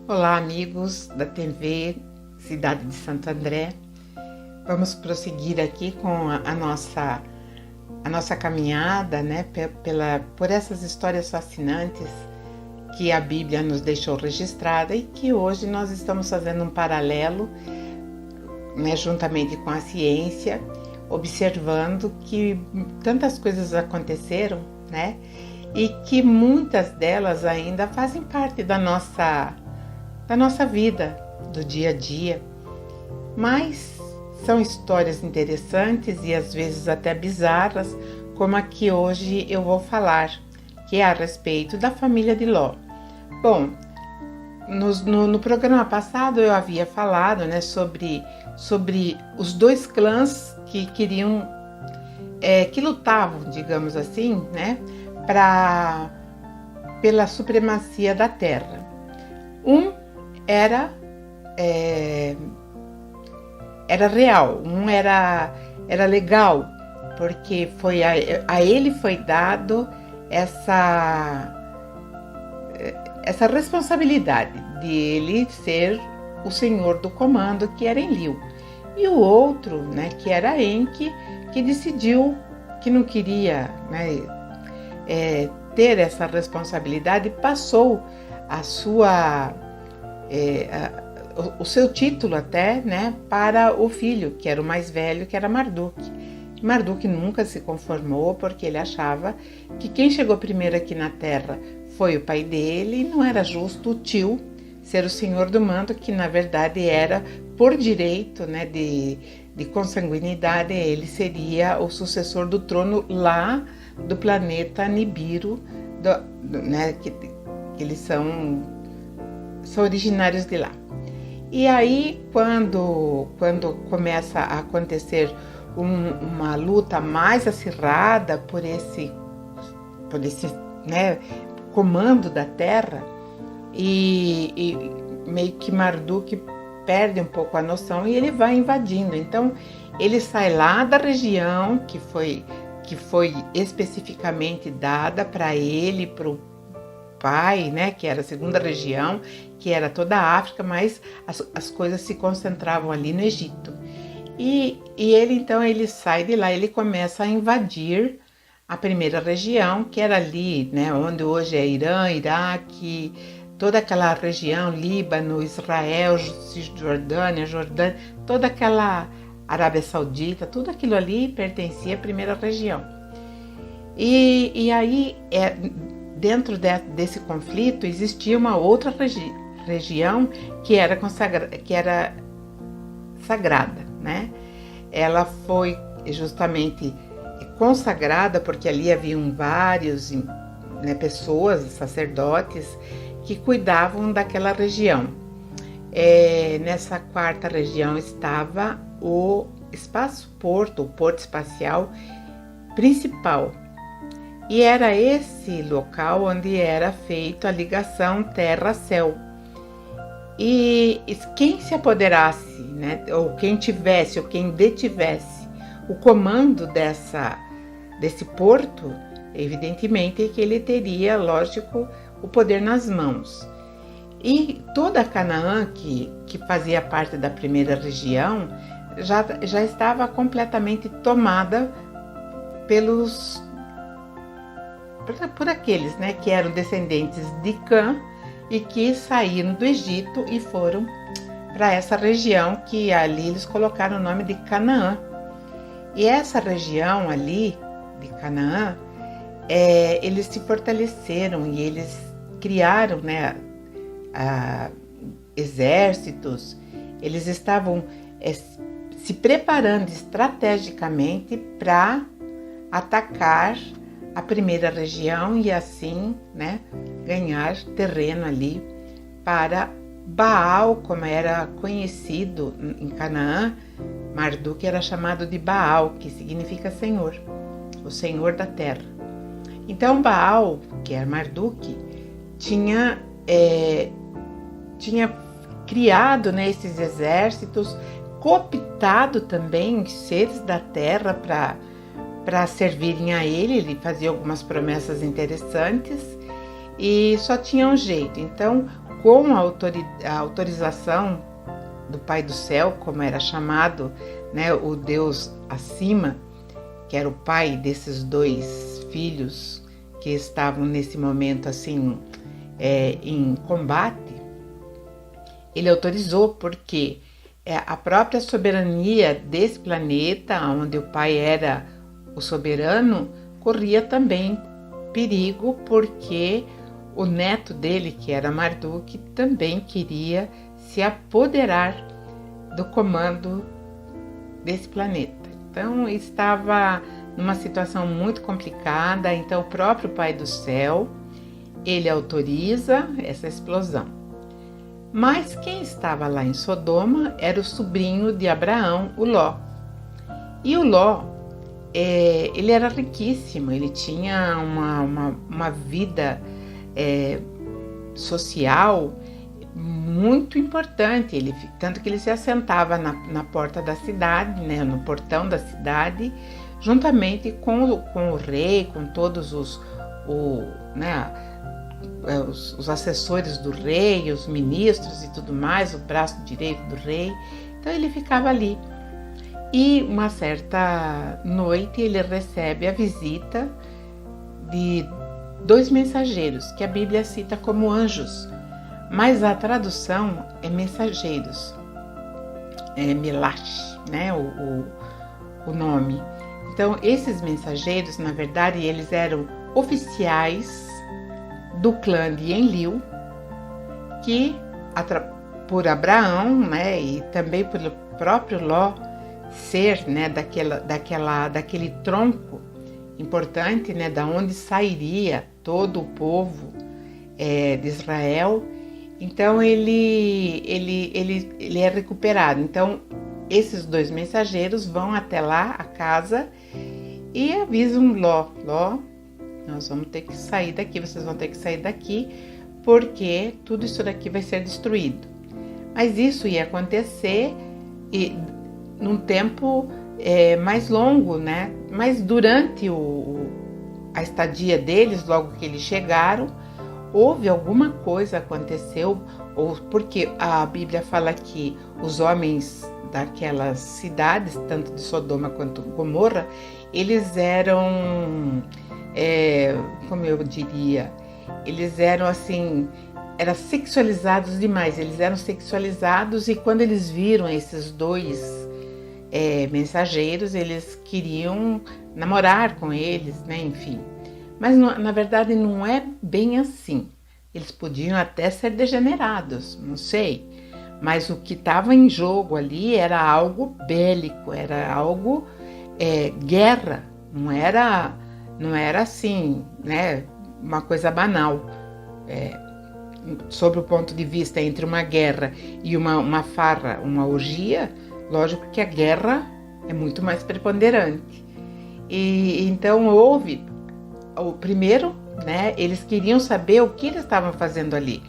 Olá, amigos da TV Cidade de Santo André. Vamos prosseguir aqui com a nossa caminhada, né, por essas histórias fascinantes que a Bíblia nos deixou registrada e que hoje nós estamos fazendo um paralelo, né, juntamente com a ciência, observando que tantas coisas aconteceram, né, e que muitas delas ainda fazem parte da nossa vida, do dia a dia, mas são histórias interessantes e às vezes até bizarras, como a que hoje eu vou falar, que é a respeito da família de Ló. Bom, no programa passado eu havia falado, né, sobre os dois clãs que queriam, que lutavam, digamos assim, né, pela supremacia da terra. Um era real, um era legal, porque a ele foi dado essa responsabilidade de ele ser o senhor do comando, que era Enlil. E o outro, né, que era Enki, que decidiu que não queria, né, ter essa responsabilidade, passou o seu título até, né, para o filho, que era o mais velho, que era Marduk. Marduk nunca se conformou, porque ele achava que quem chegou primeiro aqui na Terra foi o pai dele, e não era justo o tio ser o senhor do mando, que na verdade era por direito, né, de consanguinidade, ele seria o sucessor do trono lá do planeta Nibiru, né, que eles são originários de lá. E aí, quando começa a acontecer uma luta mais acirrada por esse né, comando da Terra, e meio que Marduk perde um pouco a noção e ele vai invadindo. Então, ele sai lá da região que foi especificamente dada para ele, para o pai, né, que era a segunda região, que era toda a África, mas as coisas se concentravam ali no Egito. E ele, então, ele sai de lá, ele começa a invadir a primeira região, que era ali, né, onde hoje é Irã, Iraque, toda aquela região, Líbano, Israel, Cisjordânia, Jordânia, toda aquela Arábia Saudita, tudo aquilo ali pertencia à primeira região. E aí, dentro desse conflito, existia uma outra região que era sagrada, né? Ela foi justamente consagrada porque ali haviam vários, né, pessoas, sacerdotes, que cuidavam daquela região. Nessa quarta região estava o espaço-porto, o porto espacial principal. E era esse local onde era feita a ligação terra-céu. E quem se apoderasse, né, ou quem tivesse, ou quem detivesse o comando desse porto, evidentemente que ele teria, lógico, o poder nas mãos. E toda Canaã, que fazia parte da primeira região, já estava completamente tomada por aqueles, né, que eram descendentes de Cã e que saíram do Egito e foram para essa região, que ali eles colocaram o nome de Canaã. E essa região ali de Canaã, eles se fortaleceram e eles criaram, né, exércitos. Eles estavam se preparando estrategicamente para atacar a primeira região e assim, né, ganhar terreno ali para Baal, como era conhecido em Canaã. Marduk era chamado de Baal, que significa Senhor, o Senhor da terra. Então Baal, que era Marduk, tinha criado, né, esses exércitos, cooptado também seres da terra para servirem a ele. Ele fazia algumas promessas interessantes e só tinha um jeito. Então, com a autorização do Pai do Céu, como era chamado, né, o Deus acima, que era o pai desses dois filhos que estavam nesse momento assim em combate, ele autorizou porque a própria soberania desse planeta, onde o pai era o soberano, corria também perigo, porque o neto dele, que era Marduk, também queria se apoderar do comando desse planeta. Então estava numa situação muito complicada. Então o próprio Pai do Céu, ele autoriza essa explosão. Mas quem estava lá em Sodoma era o sobrinho de Abraão, o Ló. E o Ló, ele era riquíssimo, ele tinha uma vida social muito importante, tanto que ele se assentava na porta da cidade, né, no portão da cidade, juntamente com o rei, com todos os assessores do rei, os ministros e tudo mais, o braço direito do rei. Então ele ficava ali. E uma certa noite ele recebe a visita de 2 mensageiros, que a Bíblia cita como anjos, mas a tradução é mensageiros, é Melash, né, o nome. Então esses mensageiros, na verdade, eles eram oficiais do clã de Enlil, que por Abraão, né, e também pelo próprio Ló ser, né, daquele tronco importante, né, da onde sairia todo o povo de Israel. Então ele é recuperado. Então esses 2 mensageiros vão até lá a casa e avisam Ló: nós vamos ter que sair daqui, vocês vão ter que sair daqui, porque tudo isso daqui vai ser destruído. Mas isso ia acontecer num tempo mais longo, né? Mas durante a estadia deles, logo que eles chegaram, houve alguma coisa aconteceu, ou porque a Bíblia fala que os homens daquelas cidades, tanto de Sodoma quanto de Gomorra, eles eram, como eu diria, eles eram assim, eram sexualizados demais, eles eram sexualizados, e quando eles viram esses 2 mensageiros, eles queriam namorar com eles, né, enfim. Mas na verdade não é bem assim. Eles podiam até ser degenerados, não sei. Mas o que estava em jogo ali era algo bélico, era algo guerra. Não era assim, né, uma coisa banal. Sob o ponto de vista entre uma guerra e uma farra, uma orgia, lógico que a guerra é muito mais preponderante. E então houve o primeiro, né? Eles queriam saber o que eles estavam fazendo ali.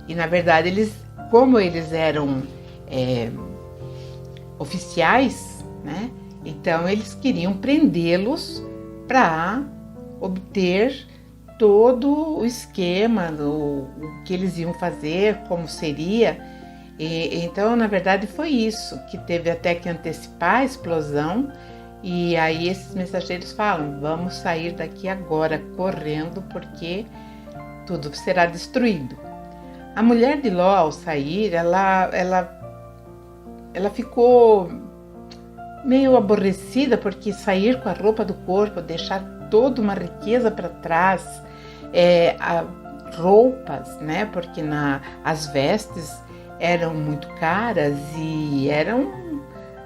E na verdade como eles eram oficiais, né? Então eles queriam prendê-los para obter todo o esquema, o que eles iam fazer, como seria. Então, na verdade, foi isso que teve até que antecipar a explosão. E aí esses mensageiros falam: vamos sair daqui agora, correndo, porque tudo será destruído. A mulher de Ló, ao sair, ela ficou meio aborrecida, porque sair com a roupa do corpo, deixar toda uma riqueza para trás, roupas, né? Porque as vestes eram muito caras e eram,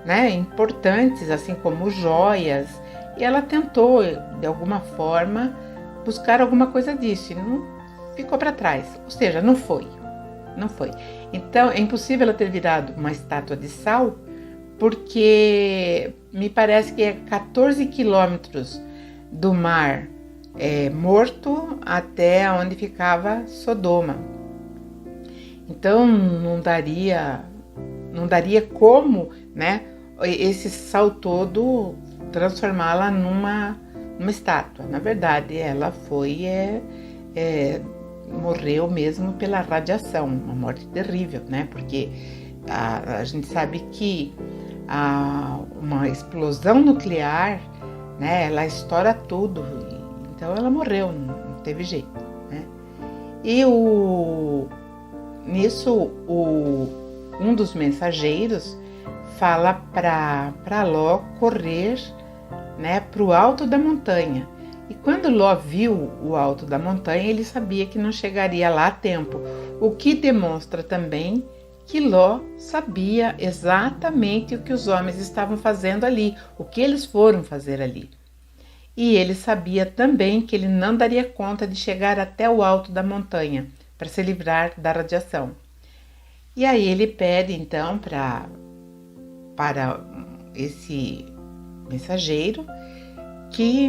né, importantes, assim como joias. E ela tentou, de alguma forma, buscar alguma coisa disso e não ficou para trás. Ou seja, não foi. Então, é impossível ela ter virado uma estátua de sal, porque me parece que é 14 quilômetros do mar morto até onde ficava Sodoma. Então não daria como, né, esse sal todo transformá-la numa estátua. Na verdade, ela foi morreu mesmo pela radiação, uma morte terrível, né? Porque a gente sabe que uma explosão nuclear, né, ela estoura tudo, então ela morreu, não teve jeito, né? E nisso um dos mensageiros fala para Ló correr, né, para o alto da montanha. E quando Ló viu o alto da montanha, ele sabia que não chegaria lá a tempo, o que demonstra também que Ló sabia exatamente o que os homens estavam fazendo ali, o que eles foram fazer ali. E ele sabia também que ele não daria conta de chegar até o alto da montanha para se livrar da radiação. E aí ele pede então para esse mensageiro que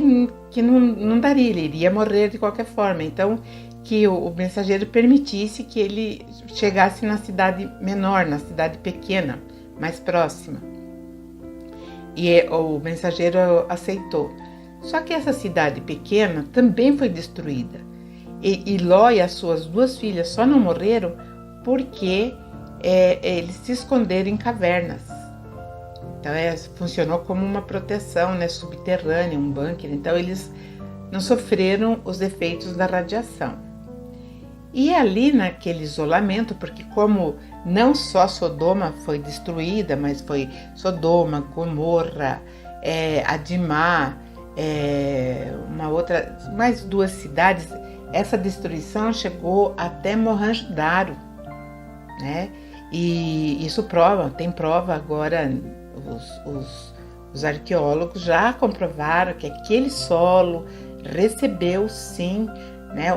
não daria, ele iria morrer de qualquer forma. Então, que o mensageiro permitisse que ele chegasse na cidade menor, na cidade pequena, mais próxima. E o mensageiro aceitou. Só que essa cidade pequena também foi destruída. E Ló e as suas 2 filhas só não morreram porque eles se esconderam em cavernas. Então funcionou como uma proteção, né, subterrânea, um bunker. Então eles não sofreram os efeitos da radiação. E ali naquele isolamento, porque como não só Sodoma foi destruída, mas foi Sodoma, Gomorra, Adimá, mais 2 cidades, essa destruição chegou até Mohenjo-Daro, né? E isso tem prova agora. Os arqueólogos já comprovaram que aquele solo recebeu sim, né,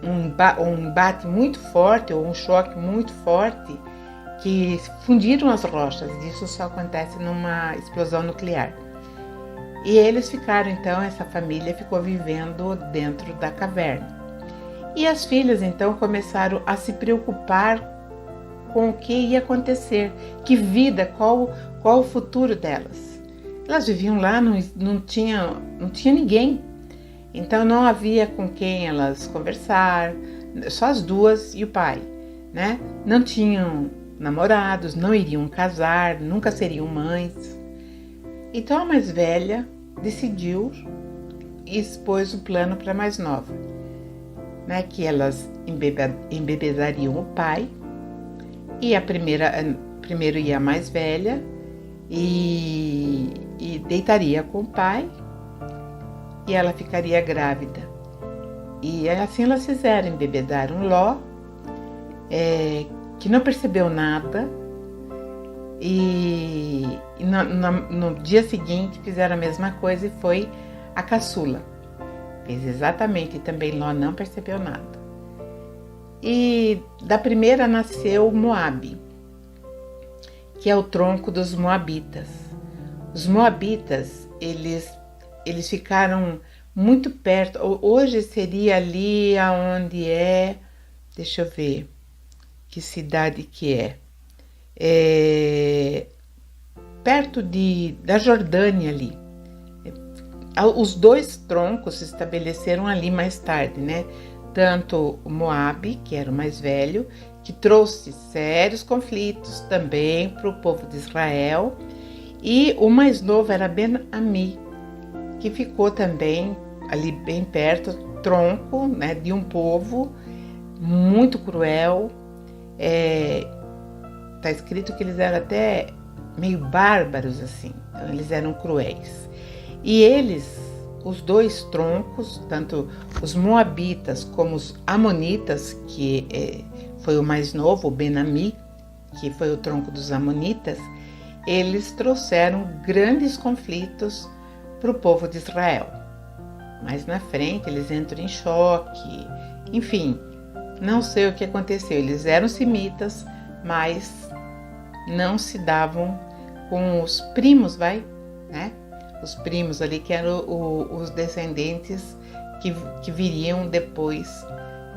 um bate muito forte ou um choque muito forte que fundiram as rochas. Isso só acontece numa explosão nuclear. E eles ficaram então, essa família ficou vivendo dentro da caverna. E as filhas então começaram a se preocupar com o que ia acontecer, que vida, qual o futuro delas. Elas viviam lá, não tinha ninguém, então não havia com quem elas conversar, só as 2 e o pai, né? Não tinham namorados, não iriam casar, nunca seriam mães. Então a mais velha decidiu e expôs o plano para a mais nova, né? Que elas embebedariam o pai. E primeiro ia a mais velha e deitaria com o pai e ela ficaria grávida. E assim elas fizeram, embebedaram Ló, que não percebeu nada, e no dia seguinte fizeram a mesma coisa e foi a caçula. Fez exatamente, e também Ló não percebeu nada. E da primeira nasceu Moabe, que é o tronco dos Moabitas. Os Moabitas, eles ficaram muito perto. Hoje seria ali aonde deixa eu ver que cidade que perto da Jordânia ali. Os 2 troncos se estabeleceram ali mais tarde, né? Tanto o Moabe, que era o mais velho, que trouxe sérios conflitos também para o povo de Israel, e o mais novo era Ben-Ami, que ficou também ali bem perto, tronco, né, de um povo muito cruel. Está escrito que eles eram até meio bárbaros, assim, então eles eram cruéis. E os 2 troncos, tanto os Moabitas como os Amonitas, que foi o mais novo, o Ben-Ami, que foi o tronco dos Amonitas, eles trouxeram grandes conflitos para o povo de Israel. Mais na frente eles entram em choque, enfim, não sei o que aconteceu. Eles eram semitas, mas não se davam com os primos, né? Os primos ali que eram os descendentes que viriam depois,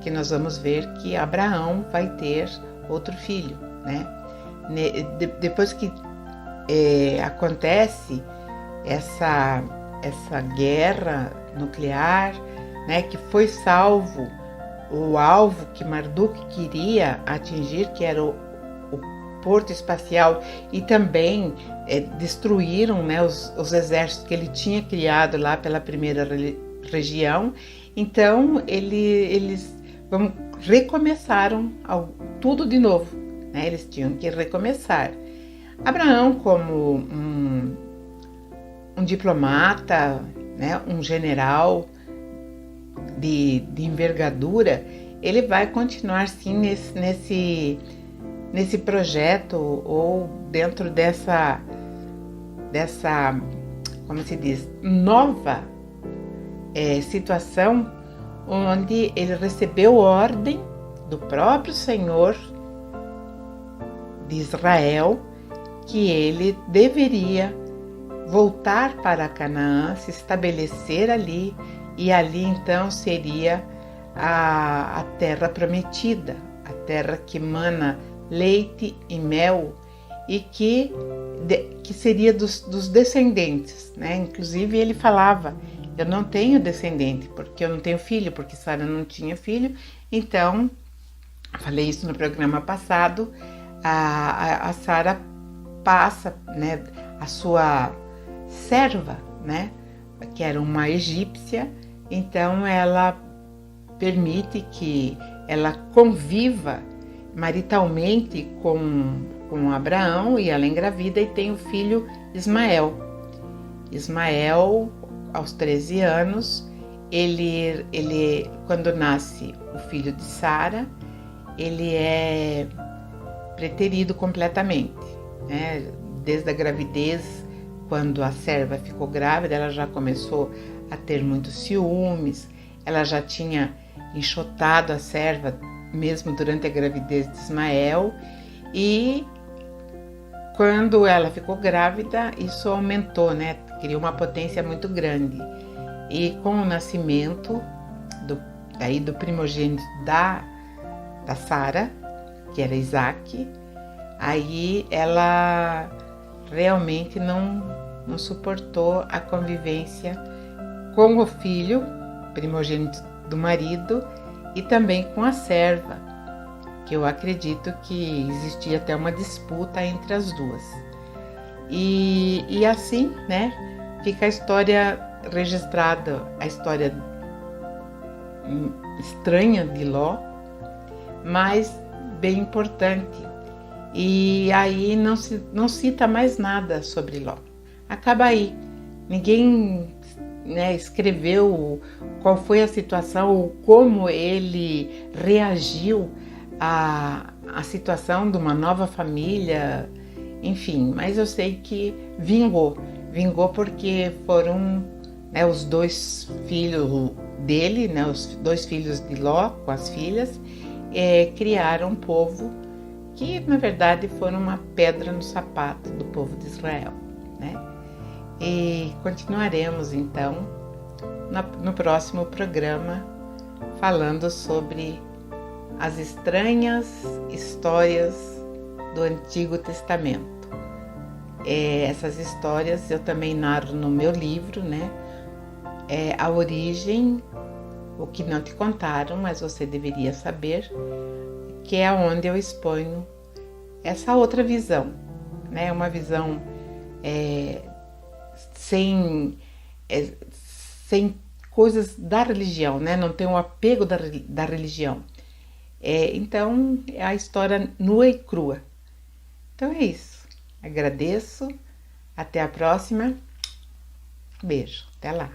que nós vamos ver que Abraão vai ter outro filho, né? Depois que acontece essa guerra nuclear, né, que foi salvo o alvo que Marduk queria atingir, que era o porto espacial, e também destruíram, né, os exércitos que ele tinha criado lá pela primeira região. Então eles recomeçaram tudo de novo, né? Eles tinham que recomeçar. Abraão, como um diplomata, né, um general de envergadura, ele vai continuar sim nesse projeto, ou dentro dessa, como se diz, nova situação, onde ele recebeu ordem do próprio Senhor de Israel que ele deveria voltar para Canaã, se estabelecer ali, e ali então seria a terra prometida, a terra que mana leite e mel, e que seria dos descendentes, né? Inclusive ele falava: eu não tenho descendente, porque eu não tenho filho, porque Sara não tinha filho. Então, falei isso no programa passado, a Sara passa, né, a sua serva, né, que era uma egípcia, então ela permite que ela conviva maritalmente com Abraão, e ela engravida e tem o filho Ismael. Ismael, aos 13 anos, ele quando nasce o filho de Sara, ele é preterido completamente, né? Desde a gravidez, quando a serva ficou grávida, ela já começou a ter muitos ciúmes, ela já tinha enxotado a serva mesmo durante a gravidez de Ismael, e quando ela ficou grávida, isso aumentou, né? Criou uma potência muito grande. E com o nascimento do primogênito da Sara, que era Isaac, aí ela realmente não suportou a convivência com o filho primogênito do marido e também com a serva, que eu acredito que existia até uma disputa entre as duas. E assim, né, fica a história registrada, a história estranha de Ló, mas bem importante. E aí não cita mais nada sobre Ló. Acaba aí. Ninguém, né, escreveu qual foi a situação ou como ele reagiu à situação de uma nova família, enfim. Mas eu sei que vingou porque foram, né, os dois filhos dele, né, os dois filhos de Ló com as filhas, criaram um povo que na verdade foram uma pedra no sapato do povo de Israel, né? E continuaremos então no próximo programa falando sobre as estranhas histórias do Antigo Testamento. Essas histórias eu também narro no meu livro, né? A origem, o que não te contaram, mas você deveria saber, que é onde eu exponho essa outra visão, né? Uma visão sem coisas da religião, né? Não tem o apego da religião. Então, é a história nua e crua. Então é isso. Agradeço. Até a próxima. Beijo. Até lá.